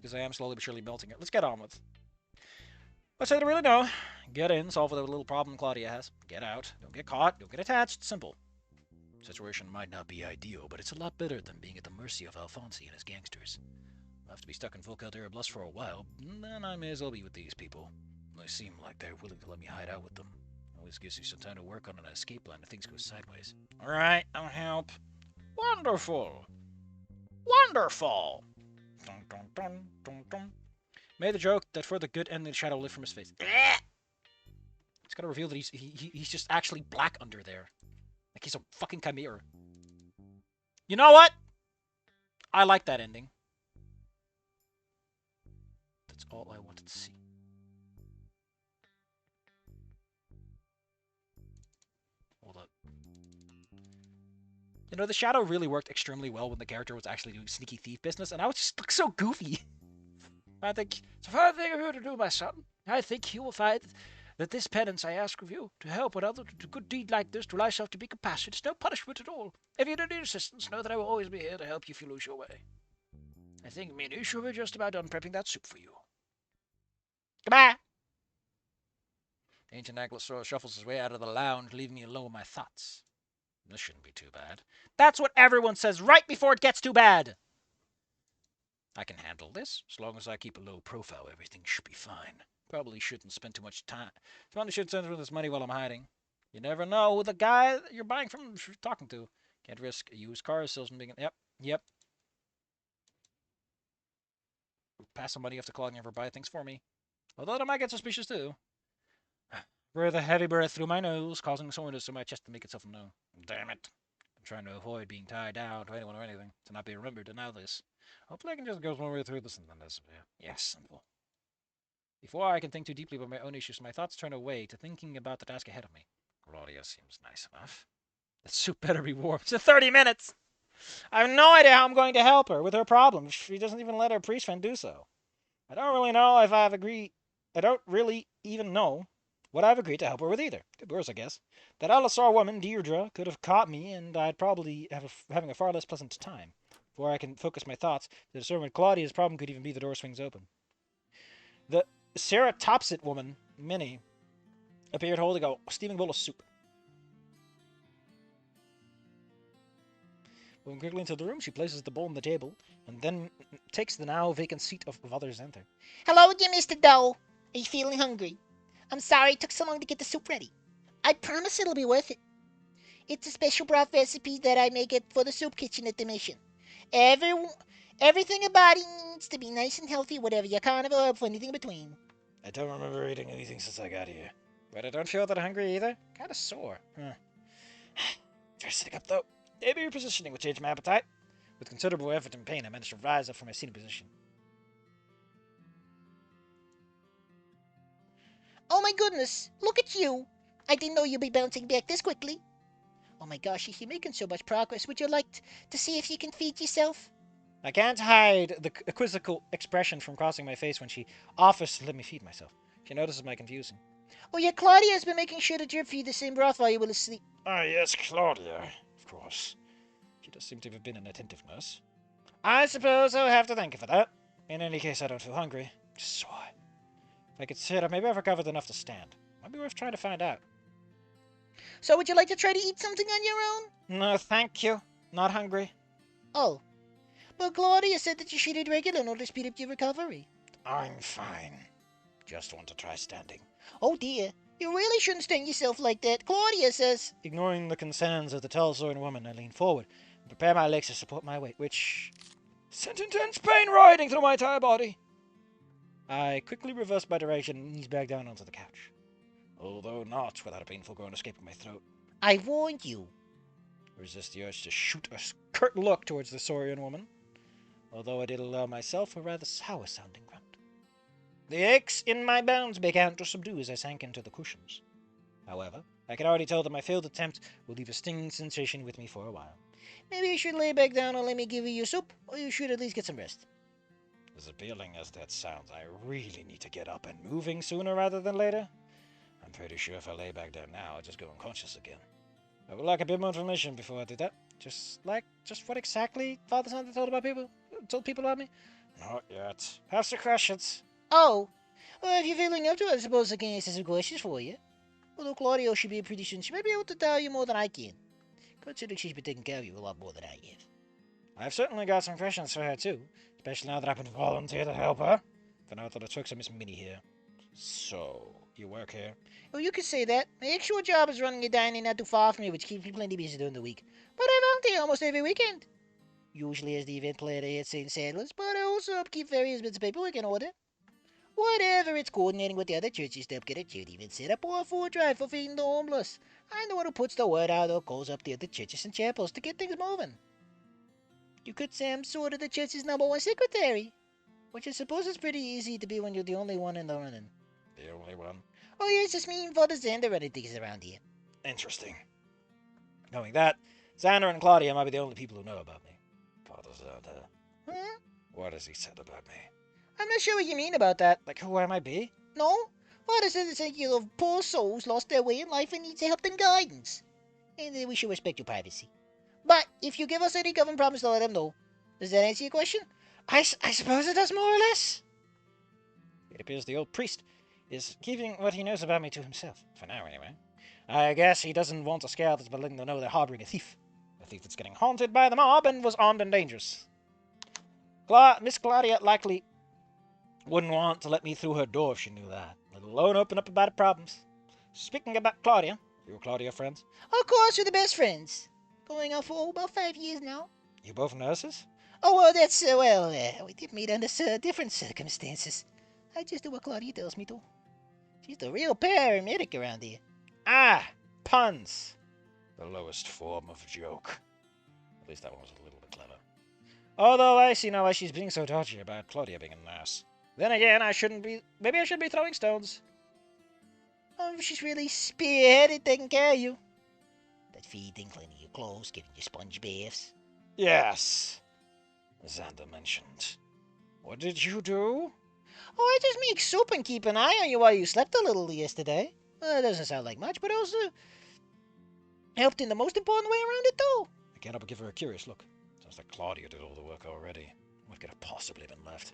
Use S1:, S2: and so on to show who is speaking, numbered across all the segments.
S1: because I am slowly but surely melting it. Let's get on with. Let's say to really know. Get in, solve the little problem Claudia has. Get out. Don't get caught. Don't get attached. Simple. Situation might not be ideal, but it's a lot better than being at the mercy of Alfonsi and his gangsters. I'll have to be stuck in Volcaldera Bluffs for a while, and then I may as well be with these people. They seem like they're willing to let me hide out with them. Always gives you some time to work on an escape plan if things go sideways. Alright, I'll help. Wonderful. Wonderful! Dun, dun, dun, dun, dun. Made the joke that for the good ending the shadow lift from his face. It's gotta reveal that he's just actually black under there. Like he's a fucking chimera. You know what? I like that ending. That's all I wanted to see. Hold up. You know, the shadow really worked extremely well when the character was actually doing sneaky thief business, and I was just look so goofy. I think it's a fine thing of you to do, my son. I think you will find that this penance I ask of you, to help another to do a good deed like this, to allow yourself to be compassionate, is no punishment at all. If you do need assistance, know that I will always be here to help you if you lose your way. I think me and you should be just about done prepping that soup for you. Goodbye! The ancient necklace shuffles his way out of the lounge, leaving me alone with my thoughts. This shouldn't be too bad. That's what everyone says right before it gets too bad! I can handle this. As long as I keep a low profile, everything should be fine. Probably shouldn't spend too much time. Probably should spend this money while I'm hiding. You never know who the guy that you're buying from is talking to. Can't risk a used car salesman being... Yep. Pass some money off to Claudia for buy things for me. Although that might get suspicious too. Breathe a heavy breath through my nose, causing soreness in my chest to make itself known. Damn it. I'm trying to avoid being tied down to anyone or anything, to not be remembered, and now this. Hopefully I can just go one way through this and then this. Yes, simple. Before I can think too deeply about my own issues, my thoughts turn away to thinking about the task ahead of me. Claudia seems nice enough. The soup better be warm. It's 30 minutes! I have no idea how I'm going to help her with her problem if she doesn't even let her priest friend do so. I don't really know if I've agreed... I don't really even know what I've agreed to help her with either. Could be worse, I guess. That Alasar woman, Deirdre, could have caught me, and I'd probably have having a far less pleasant time. Before I can focus my thoughts, to discern what Claudia's problem could even be, the door swings open. The Sarah Topsit woman, Minnie, appeared holding a steaming bowl of soup. Moving quickly into the room, she places the bowl on the table, and then takes the now vacant seat of Father Zenther.
S2: Hello again, Mr. Doe. Are you feeling hungry? I'm sorry it took so long to get the soup ready. I promise it'll be worth it. It's a special broth recipe that I make it for the soup kitchen at the mission. Everything about it needs to be nice and healthy, whatever your carnivore or for anything in between.
S1: I don't remember eating anything since I got here. But I don't feel that hungry either. Kinda sore. Try sitting up though. Maybe your positioning would change my appetite. With considerable effort and pain, I managed to rise up from my seated position.
S2: Oh my goodness, look at you. I didn't know you'd be bouncing back this quickly. Oh my gosh, you're making so much progress. Would you like to see if you can feed yourself?
S1: I can't hide the quizzical expression from crossing my face when she offers to let me feed myself. She notices my confusion.
S2: Oh yeah, Claudia's been making sure that you feed the same broth while you were asleep.
S1: Ah, yes, Claudia. Of course. She does seem to have been an attentive nurse. I suppose I'll have to thank her for that. In any case, I don't feel hungry. Just sore. If I could sit, maybe I've recovered enough to stand. Might be worth trying to find out.
S2: So would you like to try to eat something on your own?
S1: No, thank you. Not hungry.
S2: Oh. Well, Claudia said that you should eat regular in order to speed up your recovery.
S1: I'm fine. Just want to try standing.
S2: Oh dear. You really shouldn't sting yourself like that. Claudia says...
S1: Ignoring the concerns of the tall Zoran woman, I lean forward and prepare my legs to support my weight, which sent intense pain riding through my entire body. I quickly reverse my direction and ease back down onto the couch. Although not without a painful groan escaping my throat.
S2: I warned you.
S1: Resist the urge to shoot a curt look towards the Saurian woman, although I did allow myself a rather sour-sounding grunt. The aches in my bones began to subdue as I sank into the cushions. However, I can already tell that my failed attempt will leave a stinging sensation with me for a while.
S2: Maybe you should lay back down and let me give you your soup, or you should at least get some rest.
S1: As appealing as that sounds, I really need to get up and moving sooner rather than later. I'm pretty sure if I lay back down now, I'll just go unconscious again. I would like a bit more information before I do that. Just what exactly Father Santa told people about me? Not yet. Have some questions.
S2: Oh, well, if you're feeling up to it, I suppose I can answer some questions for you. Although Claudio should be pretty soon, she might be able to tell you more than I can, considering she's been taking care of you a lot more than I have.
S1: I've certainly got some questions for her too, especially now that I've been volunteered to help her. For now that the tricks are Miss Minnie here. So, you work here?
S2: Oh, you could say that. My actual job is running a diner not too far from here, which keeps me plenty busy during the week. But I volunteer almost every weekend. Usually as the event planner at St. Sadler's, but I also upkeep various bits of paperwork in order. Whatever it's coordinating with the other churches to help get a charity event set up or a food drive for feeding the homeless. I'm the one who puts the word out or calls up the other churches and chapels to get things moving. You could say I'm sort of the church's #1 secretary, which I suppose is pretty easy to be when you're the only one in the running.
S1: The only one?
S2: Oh yeah, it's just me and Father Xander running things around here.
S1: Interesting. Knowing that, Xander and Claudia might be the only people who know about me. Father Xander.
S2: Huh?
S1: What has he said about me?
S2: I'm not sure what you mean about that.
S1: Like who I might be?
S2: No? Father says it's a deal of poor souls lost their way in life and needs help and guidance. And that we should respect your privacy. But if you give us any government promise to let him know, does that answer your question?
S1: I suppose it does more or less. It appears the old priest is keeping what he knows about me to himself, for now anyway. I guess he doesn't want a scout that's been letting them know they're harboring a thief. A thief that's getting haunted by the mob and was armed and dangerous. Miss Claudia likely wouldn't want to let me through her door if she knew that, let alone open up about her problems. Speaking about Claudia, you and Claudia friends?
S2: Of course, we're the best friends. Going on for about 5 years now.
S1: You both nurses?
S2: Oh, well, that's, we did meet under different circumstances. I just do what Claudia tells me to. She's the real paramedic around here.
S1: Ah, puns. The lowest form of joke. At least that one was a little bit clever. Although I see now why she's being so dodgy about Claudia being a nurse. Then again, maybe I should be throwing stones.
S2: Oh, she's really spearheaded taking care of you. That feeding, cleaning your clothes, giving you sponge baths.
S1: Yes. Xander mentioned. What did you do?
S2: Oh, I just make soup and keep an eye on you while you slept a little yesterday. Well, it doesn't sound like much, but also helped in the most important way around it, too.
S1: I can't help but give her a curious look. Sounds like Claudia did all the work already. What could have possibly been left?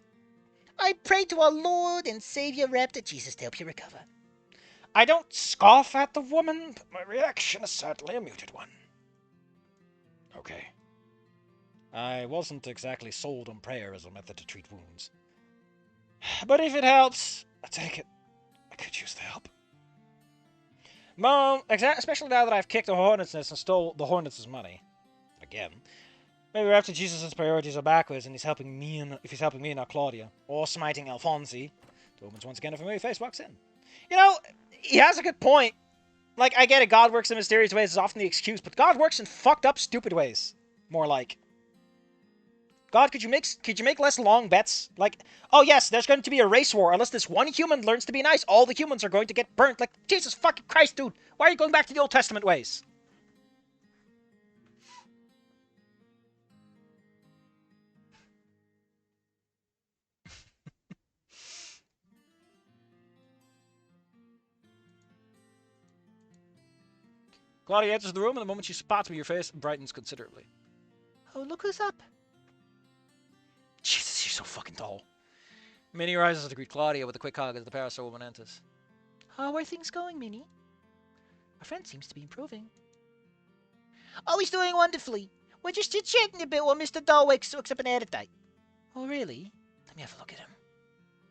S2: I pray to our Lord and Savior Rep that Jesus to help you recover.
S1: I don't scoff at the woman, but my reaction is certainly a muted one. Okay. I wasn't exactly sold on prayer as a method to treat wounds. But if it helps, I take it. I could use the help. Mom, especially now that I've kicked a hornet's nest and stole the hornets' money. Again. Maybe after Jesus' priorities are backwards and if he's helping me and not Claudia. Or smiting Alfonsi. It opens once again a familiar face walks in. You know, he has a good point. Like, I get it, God works in mysterious ways is often the excuse, but God works in fucked up, stupid ways. More like. God, could you make less long bets? Like, oh yes, there's going to be a race war. Unless this one human learns to be nice, all the humans are going to get burnt. Like, Jesus fucking Christ, dude. Why are you going back to the Old Testament ways? Claudia enters the room, and the moment she spots me, your face brightens considerably.
S2: Oh, look who's up.
S1: Jesus, she's so fucking tall. Minnie rises to greet Claudia with a quick hug as the parasol woman enters.
S2: How are things going, Minnie? Our friend seems to be improving. Oh, he's doing wonderfully. We're just chit-chatting a bit while Mr. Dalwick soaks up an appetite. Oh, really? Let me have a look at him.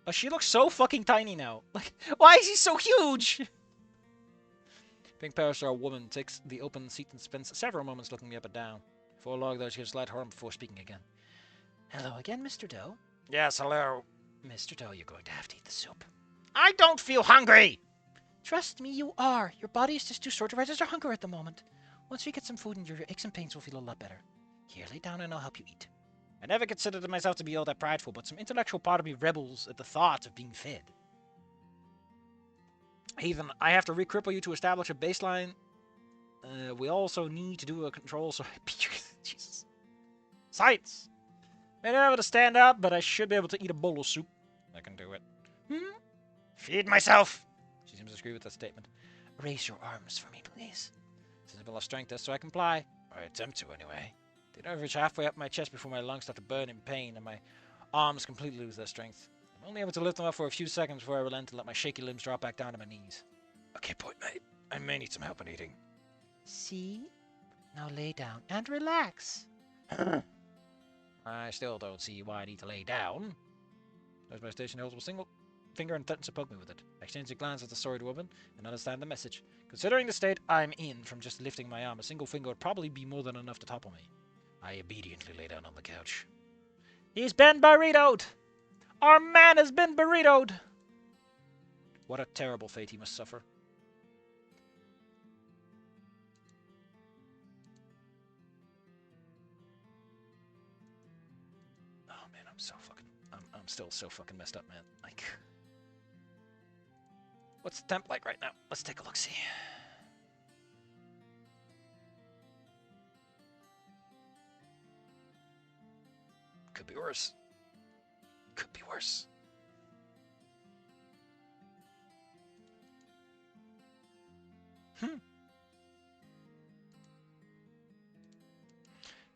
S1: Oh, she looks so fucking tiny now. Like, why is he so huge? Pink parasol woman takes the open seat and spends several moments looking me up and down. Before long, though, she gives a slight horn before speaking again.
S2: Hello again, Mr. Doe.
S1: Yes, hello.
S2: Mr. Doe, you're going to have to eat the soup.
S1: I don't feel hungry!
S2: Trust me, you are. Your body is just too sore to register hunger at the moment. Once we get some food in your aches and pains will feel a lot better. Here, lay down and I'll help you eat.
S1: I never considered myself to be all that prideful, but some intellectual part of me rebels at the thought of being fed. Heathen, I have to re-cripple you to establish a baseline. We also need to do a control, so... Jesus. Sights! May not be able to stand up, but I should be able to eat a bowl of soup. I can do it. Feed myself! She seems to agree with that statement.
S2: Raise your arms for me, please.
S1: Since I have strength test, so I comply. I attempt to, anyway. They don't reach halfway up my chest before my lungs start to burn in pain, and my Arms completely lose their strength. I'm only able to lift them up for a few seconds before I relent and let my shaky limbs drop back down to my knees. Okay, point mate. I may need some help in eating.
S2: See? Now lay down and relax.
S1: I still don't see why I need to lay down. There's my station holds a single finger and threatens to poke me with it. I exchange a glance at the sorry woman and understand the message. Considering the state I'm in from just lifting my arm, a single finger would probably be more than enough to topple me. I obediently lay down on the couch. He's been burritoed! Our man has been burritoed! What a terrible fate he must suffer. Oh man, I'm still so fucking messed up, man. Like, what's the temp like right now? Let's take a look, see. Could be worse. Could be worse.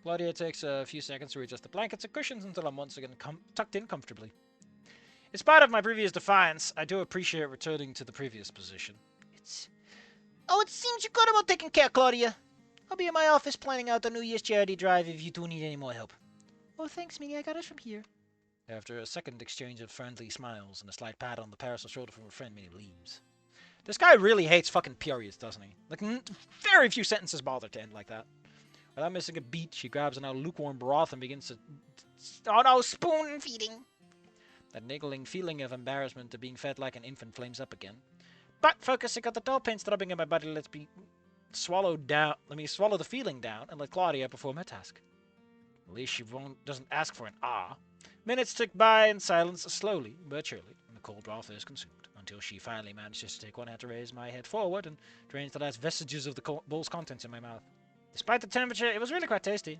S1: Claudia takes a few seconds to readjust the blankets and cushions until I'm once again tucked in comfortably. In spite of my previous defiance, I do appreciate returning to the previous position.
S2: Oh, it seems you're good about taking care, Claudia. I'll be in my office planning out the New Year's charity drive if you do need any more help. Oh, thanks, Minnie. I got it from here.
S1: After a second exchange of friendly smiles and a slight pat on the parasol shoulder from her friend, Minnie leaves. This guy really hates fucking periods, doesn't he? Like, very few sentences bother to end like that. Without missing a beat, she grabs a now lukewarm broth and begins to...
S2: Oh no, spoon feeding.
S1: That niggling feeling of embarrassment to being fed like an infant flames up again. But focusing on the dull pain throbbing in my body let me swallow the feeling down and let Claudia perform her task. At least she doesn't ask for an ah. Minutes tick by in silence, slowly but surely, and the cold broth is consumed, until she finally manages to take one hand to raise my head forward and drains the last vestiges of the bowl's contents in my mouth. Despite the temperature, it was really quite tasty.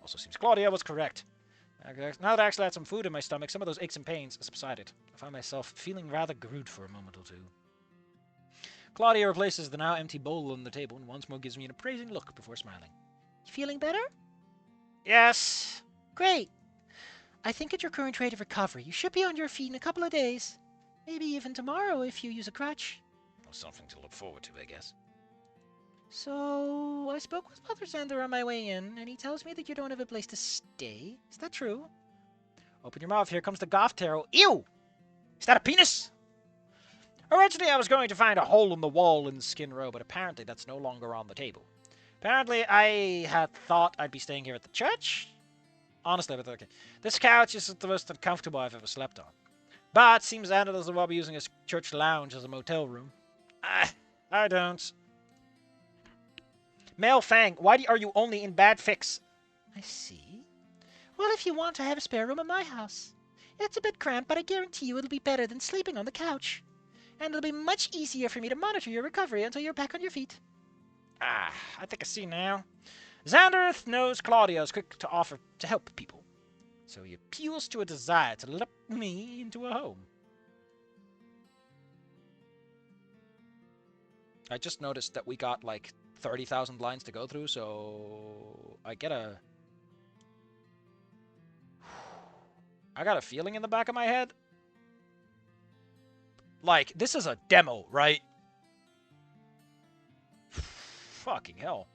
S1: Also seems Claudia was correct. Now that I actually had some food in my stomach, some of those aches and pains subsided. I found myself feeling rather good for a moment or two. Claudia replaces the now empty bowl on the table and once more gives me an appraising look before smiling.
S2: You feeling better?
S1: Yes.
S2: Great. I think at your current rate of recovery, you should be on your feet in a couple of days. Maybe even tomorrow if you use a crutch.
S1: Well, something to look forward to, I guess.
S2: So, I spoke with Mother Xander on my way in, and he tells me that you don't have a place to stay. Is that true?
S1: Open your mouth, here comes the goth tarot. Ew! Is that a penis? Originally, I was going to find a hole in the wall in Skin Row, but apparently that's no longer on the table. Apparently, I had thought I'd be staying here at the church. Honestly, but okay. This couch isn't the most uncomfortable I've ever slept on. But seems Xander doesn't want me using his church lounge as a motel room. I don't. Mel Fang, why are you only in Bad Fix?
S2: I see. Well, if you want, I have a spare room in my house. It's a bit cramped, but I guarantee you it'll be better than sleeping on the couch. And it'll be much easier for me to monitor your recovery until you're back on your feet.
S1: I think I see now. Xander knows Claudia is quick to offer to help people. So he appeals to a desire to let me into a home. I just noticed that we got like 30,000 lines to go through, so I got a feeling in the back of my head. Like, this is a demo, right? Fucking hell.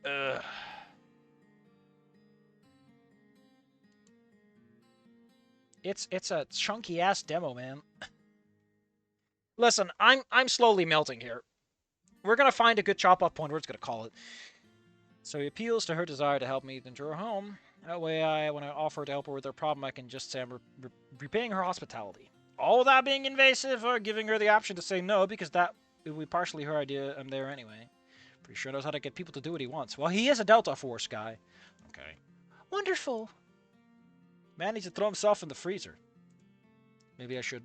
S1: Ugh. It's a chunky ass demo, man. Listen, I'm slowly melting here. We're gonna find a good chop off point. We're just gonna call it. So he appeals to her desire to help me into her home. That way, when I offer to help her with her problem, I can just say I'm repaying her hospitality. All without being invasive or giving her the option to say no, because that would be partially her idea. I'm there anyway. Pretty sure knows how to get people to do what he wants. Well, he is a Delta Force guy. Okay.
S2: Wonderful.
S1: Man needs to throw himself in the freezer. Maybe I should.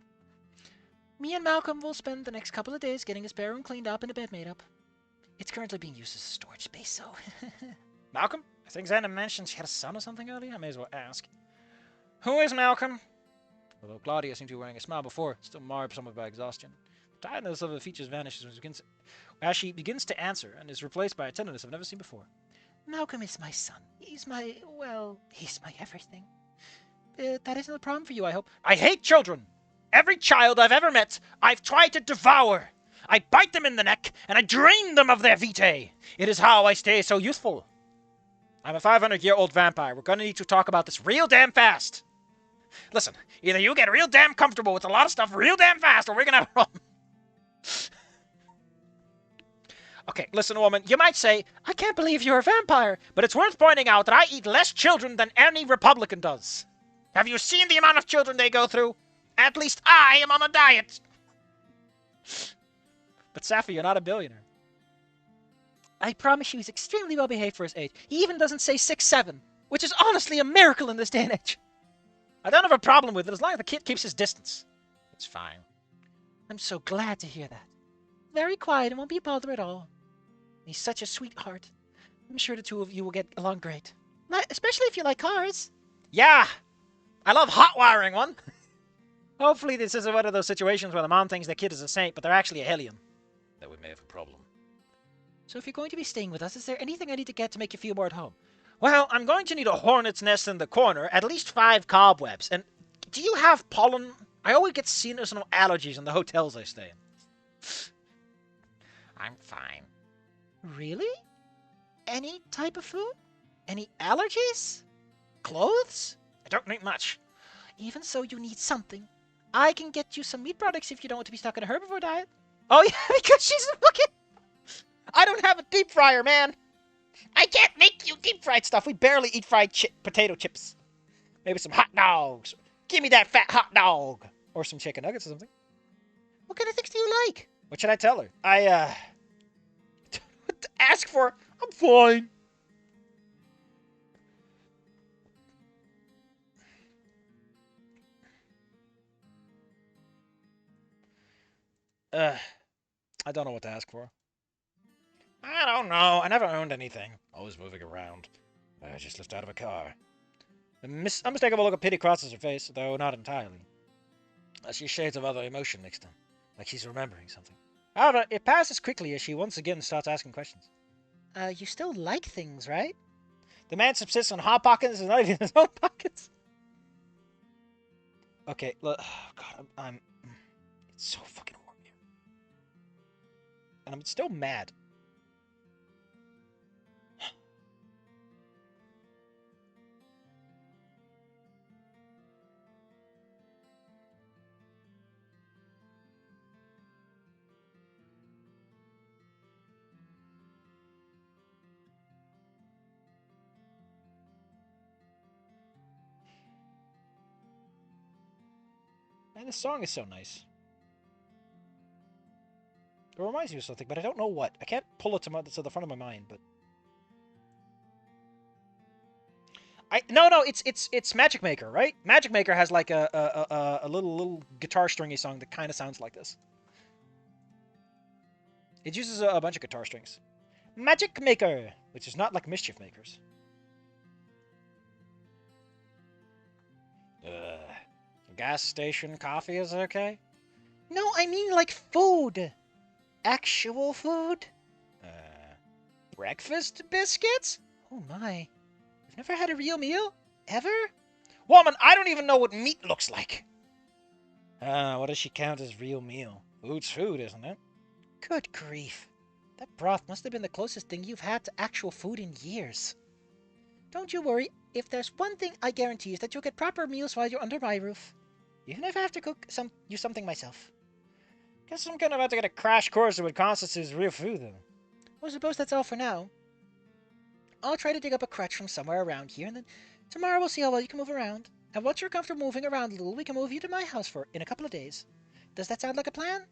S1: Me and Malcolm will spend the next couple of days getting his spare room cleaned up and a bed made up. It's currently being used as a storage space, so... Malcolm? I think Xana mentioned she had a son or something earlier. I may as well ask. Who is Malcolm? Although Claudia seemed to be wearing a smile before, still marred somewhat by exhaustion. The tiredness of the features vanishes as she begins to answer and is replaced by a tenderness I've never seen before. Malcolm is my son. He's my everything. That isn't a problem for you, I hope. I hate children! Every child I've ever met, I've tried to devour. I bite them in the neck, and I drain them of their vitae. It is how I stay so youthful. I'm a 500-year-old vampire. We're gonna need to talk about this real damn fast. Listen, either you get real damn comfortable with a lot of stuff real damn fast, or we're gonna have a problem. Okay, listen, woman, you might say, I can't believe you're a vampire, but it's worth pointing out that I eat less children than any Republican does. Have you seen the amount of children they go through? At least I am on a diet. But Safi, you're not a billionaire. I promise you he's extremely well behaved for his age. He even doesn't say 6'7", which is honestly a miracle in this day and age. I don't have a problem with it as long as the kid keeps his distance. It's fine. I'm so glad to hear that. Very quiet and won't be a bother at all. He's such a sweetheart. I'm sure the two of you will get along great. Especially if you like cars. Yeah! I love hot wiring one! Hopefully this isn't one of those situations where the mom thinks the kid is a saint, but they're actually a hellion. That we may have a problem. So if you're going to be staying with us, is there anything I need to get to make you feel more at home? Well, I'm going to need a hornet's nest in the corner, at least 5 cobwebs. And do you have pollen? I always get seasonal allergies in the hotels I stay in. I'm fine. Really? Any type of food? Any allergies? Clothes? I don't need much. Even so, you need something. I can get you some meat products if you don't want to be stuck in a herbivore diet. Oh yeah, because she's a fucking... I don't have a deep fryer, man. I can't make you deep fried stuff. We barely eat fried potato chips. Maybe some hot dogs. Give me that fat hot dog. Or some chicken nuggets or something. What kind of things do you like? What should I tell her? What to ask for? I'm fine. I don't know what to ask for. I don't know. I never owned anything. Always moving around. I just lifted out of a car. A unmistakable look of pity crosses her face, though not entirely. I see shades of other emotion mixed in, like she's remembering something. However, it passes quickly as she once again starts asking questions. You still like things, right? The man subsists on hot pockets and not even his own pockets. Okay, look. Oh God, I'm it's so fucking warm here. And I'm still mad. Man, this song is so nice. It reminds me of something, but I don't know what. I can't pull it to the front of my mind, but... No, it's Magic Maker, right? Magic Maker has like a little guitar stringy song that kind of sounds like this. It uses a bunch of guitar strings. Magic Maker, which is not like Mischief Makers. Gas station coffee is okay? No, I mean like food. Actual food? Breakfast biscuits? Oh my. You've never had a real meal? Ever? Woman, I don't even know what meat looks like. What does she count as real meal? Food's food, isn't it? Good grief. That broth must have been the closest thing you've had to actual food in years. Don't you worry. If there's one thing I guarantee is that you'll get proper meals while you're under my roof. Even if I have to cook you something myself. Guess I'm gonna have to get a crash course in what constitutes real food, then. Well, I suppose that's all for now. I'll try to dig up a crutch from somewhere around here, and then tomorrow we'll see how well you can move around. And once you're comfortable moving around a little, we can move you to my house in a couple of days. Does that sound like a plan?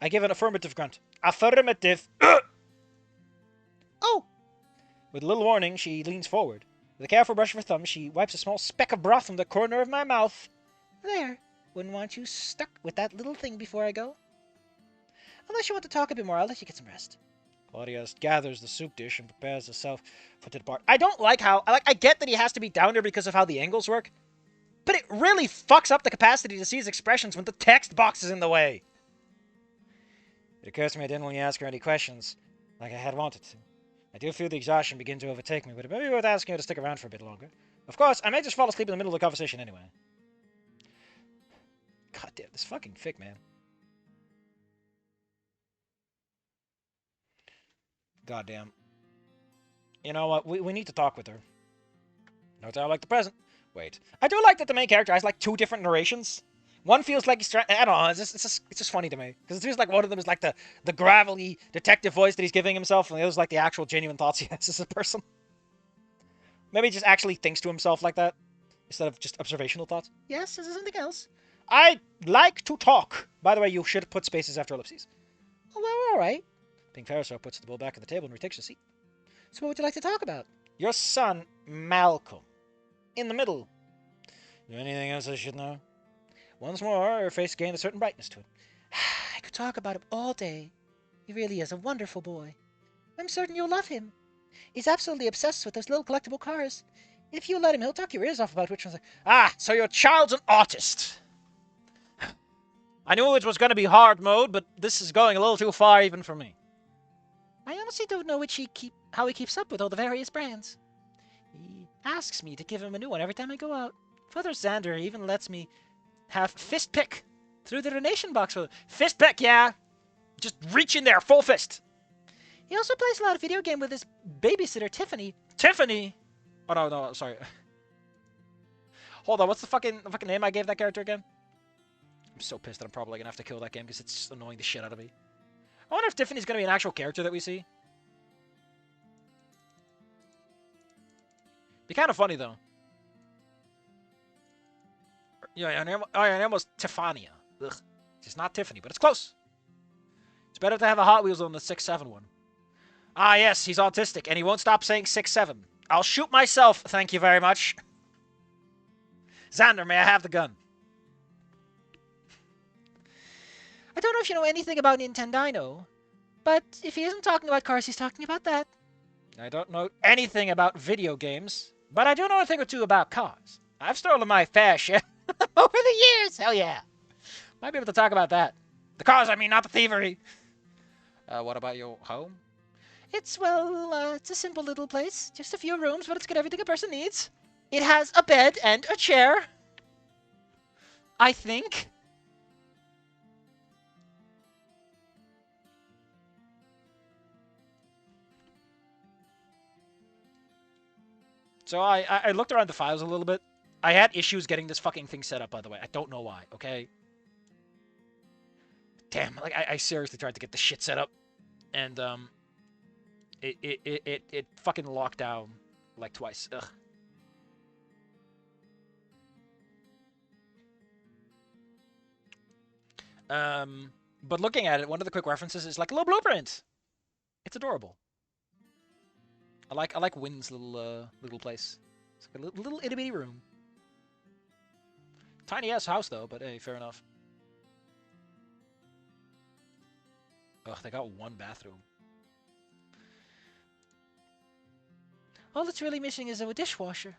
S1: I give an affirmative grunt. Affirmative. Oh! With a little warning, she leans forward. With a careful brush of her thumb, she wipes a small speck of broth from the corner of my mouth. There.
S2: Wouldn't want you stuck with that little thing before I go. Unless you want to talk a bit more, I'll let you get some rest.
S1: Claudia gathers the soup dish and prepares herself for the depart. I don't like how... I get that he has to be down there because of how the angles work, but it really fucks up the capacity to see his expressions when the text box is in the way. It occurs to me I didn't really ask her any questions like I had wanted to. I do feel the exhaustion begin to overtake me, but it may be worth asking her to stick around for a bit longer. Of course, I may just fall asleep in the middle of the conversation anyway. God damn, this fucking fic, man. God damn. You know what? We need to talk with her. No doubt like the present. Wait. I do like that the main character has like two different narrations. One feels like he's trying... I don't know. It's just funny to me. Because it feels like one of them is like the gravelly detective voice that he's giving himself, and the other's like the actual genuine thoughts he has as a person. Maybe he just actually thinks to himself like that, instead of just observational thoughts. Yes, is there something else? I like to talk. By the way, you should put spaces after ellipses. Oh, well, all right. Pink Ferrisor puts the bowl back on the table and retakes her seat. So what would you like to talk about? Your son, Malcolm. In the middle. Is there anything else I should know? Once more, her face gained a certain brightness to it. I could talk about him all day. He really is a wonderful boy. I'm certain you'll love him. He's absolutely obsessed with those little collectible cars. If you let him, he'll talk your ears off about which ones. Ah, so your child's an artist. I knew it was going to be hard mode, but this is going a little too far even for me. I honestly don't know how he keeps up with all the various brands. He asks me to give him a new one every time I go out. Father Xander even lets me have fist pick through the donation box. Fist pick, yeah. Just reach in there, full fist. He also plays a lot of video game with his babysitter, Tiffany. Tiffany? Oh, no, sorry. Hold on, what's the fucking name I gave that character again? I'm so pissed that I'm probably going to have to kill that game because it's annoying the shit out of me. I wonder if Tiffany's going to be an actual character that we see. Be kind of funny, though. Yeah, her name was Tiffania. Ugh. It's not Tiffany, but it's close. It's better to have a Hot Wheels on the 6-7 one. Ah, yes, he's autistic, and he won't stop saying 6-7. I'll shoot myself, thank you very much. Xander, may I have the gun? I don't know if you know anything about Nintendino, but if he isn't talking about cars, he's talking about that. I don't know anything about video games, but I do know a thing or two about cars. I've stolen my fair share over the years. Hell yeah. Might be able to talk about that. The cars, I mean, not the thievery. What about your home? It's a simple little place. Just a few rooms, but it's got everything a person needs. It has a bed and a chair. I think. So I looked around the files a little bit. I had issues getting this fucking thing set up, by the way. I don't know why, okay? Damn, like, I seriously tried to get the shit set up. And, it fucking locked down, like, twice. Ugh. But looking at it, one of the quick references is, like, a little blueprint. It's adorable. I like Wynn's little place. It's like a little itty bitty room. Tiny ass house though, but hey, fair enough. Ugh, they got one bathroom. All it's really missing is a dishwasher.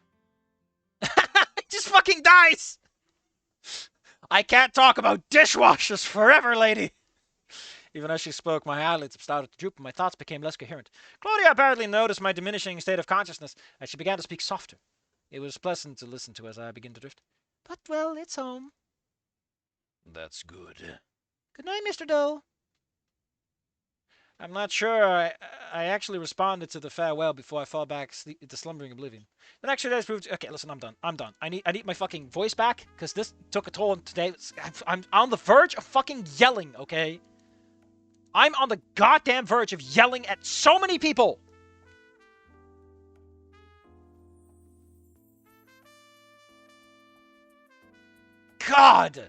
S1: It just fucking dies! I can't talk about dishwashers forever, lady! Even as she spoke, my eyelids started to droop and my thoughts became less coherent. Claudia apparently noticed my diminishing state of consciousness as she began to speak softer. It was pleasant to listen to as I began to drift. But, well, it's home. That's good. Good night, Mr. Doe. I'm not sure I actually responded to the farewell before I fell back into slumbering oblivion. The next few days proved... Okay, listen, I'm done. I need my fucking voice back, because this took a toll on today. I'm on the verge of fucking yelling, okay? I'm on the goddamn verge of yelling at so many people. God.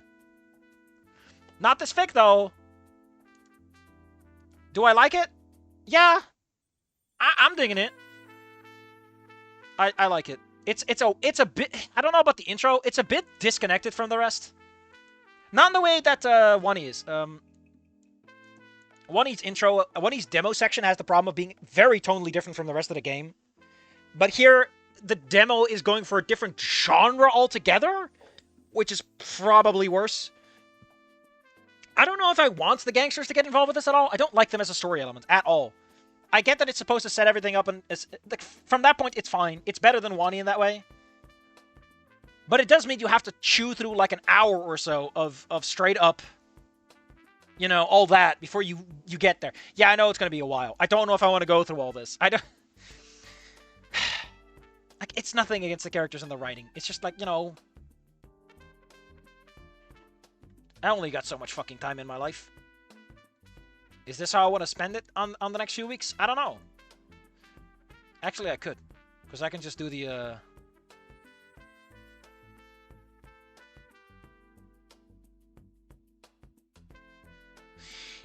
S1: Not this fic, though. Do I like it? Yeah. I'm digging it. I like it. It's a bit... I don't know about the intro. It's a bit disconnected from the rest. Not in the way that One is. One E's demo section has the problem of being very tonally different from the rest of the game. But here, the demo is going for a different genre altogether, which is probably worse. I don't know if I want the gangsters to get involved with this at all. I don't like them as a story element at all. I get that it's supposed to set everything up, and from that point, it's fine. It's better than Wani in that way. But it does mean you have to chew through like an hour or so of straight up, you know, all that before you get there. Yeah, I know it's going to be a while. I don't know if I want to go through all this. I don't... Like, it's nothing against the characters and the writing. It's just like, you know... I only got so much fucking time in my life. Is this how I want to spend it on the next few weeks? I don't know. Actually, I could. Because I can just do the,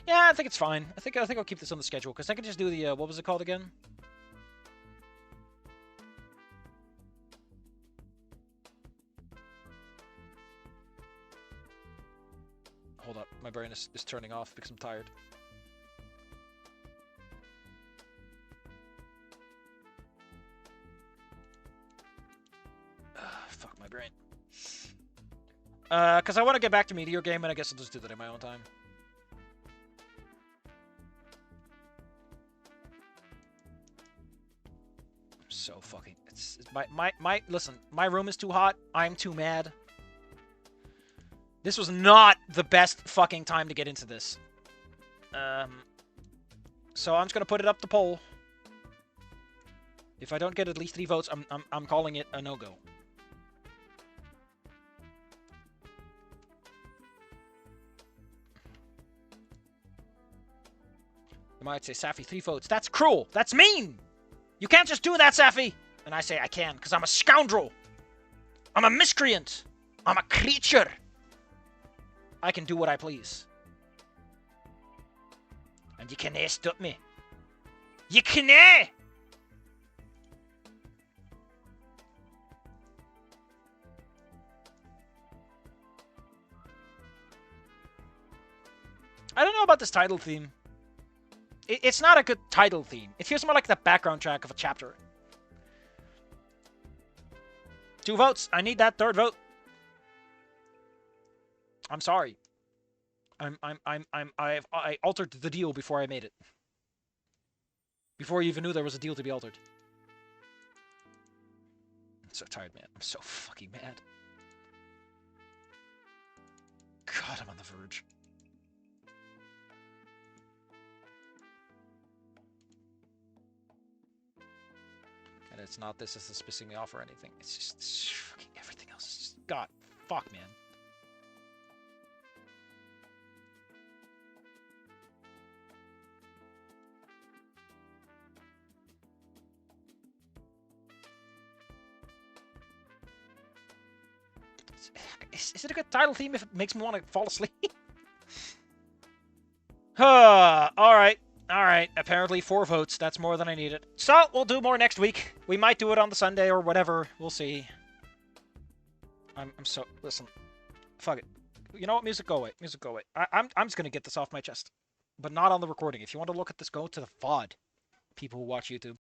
S1: Yeah, I think it's fine. I think I'll keep this on the schedule. Because I can just do the, what was it called again? Hold up. My brain is turning off because I'm tired. Fuck my brain. Because I want to get back to Meteor Game, and I guess I'll just do that in my own time. So fucking... It's listen, my room is too hot. I'm too mad. This was not the best fucking time to get into this. So I'm just gonna put it up to poll. If I don't get at least 3 votes, I'm calling it a no-go. You might say, Safi, 3 votes. That's cruel. That's mean. You can't just do that, Safi. And I say I can, because I'm a scoundrel. I'm a miscreant. I'm a creature. I can do what I please. And you cannae stop me. You cannae! I don't know about this title theme. It's not a good title theme. It feels more like the background track of a chapter. 2 votes. I need that 3rd vote. I'm sorry. I altered the deal before I made it. Before you even knew there was a deal to be altered. I'm so tired, man. I'm so fucking mad. God, I'm on the verge. And it's not this that's pissing me off or anything. It's just fucking everything else is just... God, fuck, man. Is it a good title theme if it makes me want to fall asleep? Alright. Alright. Apparently 4 votes. That's more than I needed. So, we'll do more next week. We might do it on the Sunday or whatever. We'll see. I'm so... Listen. Fuck it. You know what? Music, go away. Music, go away. I'm just gonna get this off my chest. But not on the recording. If you want to look at this, go to the VOD. People who watch YouTube.